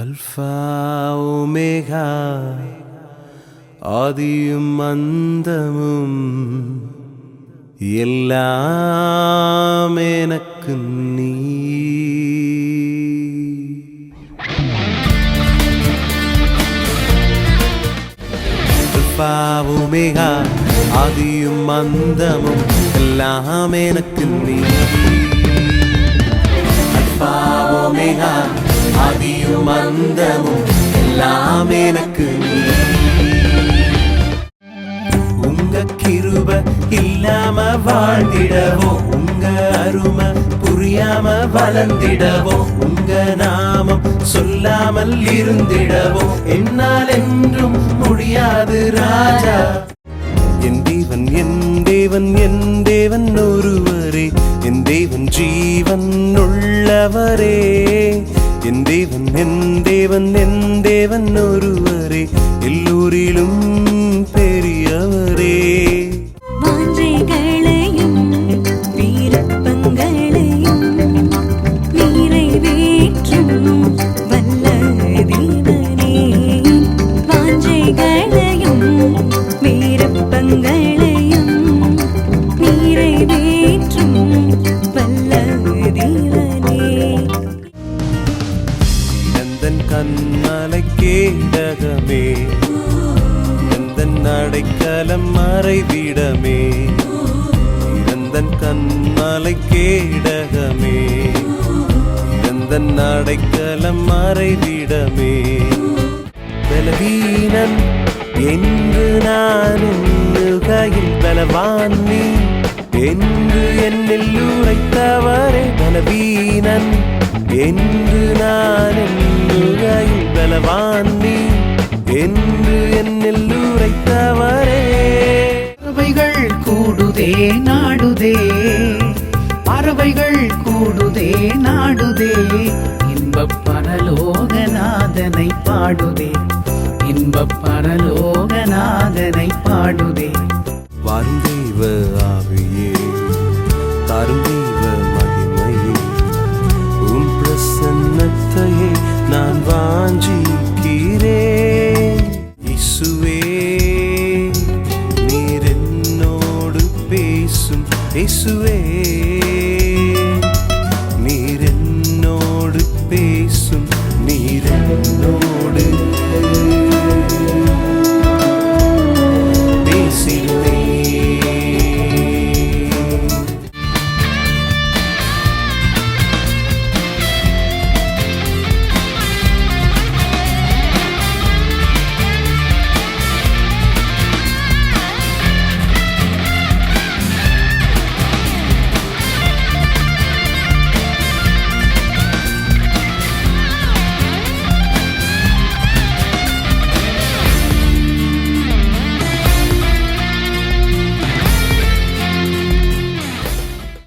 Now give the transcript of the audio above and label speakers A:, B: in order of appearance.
A: Alpha omega ஆதியும் அந்தமும் எல்லாம் எனக்கு நீ. அல்ஃபா ஒமேகா ஆதியும் அந்தமும் எல்லாம் எனக்கு நீ. அல்ஃபா ஒமேகா ஆதியும் அந்தமும் எல்லாம் எனக்கு நீ. உங்க கிருப இல்லாம வாழ்ந்திடவோ, உங்க அருமை புரியாம வளர்ந்திடவோ, உங்க நாமம் சொல்லாமல் இருந்திடவோ என்னால் என்றும் முடியாது ராஜா. என் தேவன் என் தேவன் என் தேவன் ஒருவரே, என் தேவன் ஜீவன் உள்ளவரே. என் தேவன் என் தேவன் என் தேவன் ஒருவரே, எல்லோரிலும் பெரியவரே.
B: வாஞ்சைகளையும் விருப்பங்களையும் நிறைவேற்றும் வல்ல தேவனே. வாஞ்சைகளையும் விருப்பங்களையும் நிறைவேற்றும் வல்ல தேவனே.
A: நந்தன் கண்ணாலை கேடகமே, நந்தன் அடைக்கலம் மறைவிடமே. நந்தன் கண்ணாலை கேடகமே, நந்தன் அடைக்கலம் மறைவிடமே. பலவீனன் என்று நான் எண்ணுகையில் பலவான் நீ என்று என்னில் உரைத்தவரே. பலவீனன் என்று நான் எண்ணுகையில் பலவான் நீ என்று என்னில் உரைத்தவரே.
C: பறவைகள் கூடுதே நாடுதே, பறவைகள் கூடுதே நாடுதே, இன்பப் பரலோகநாதனை பாடுதே.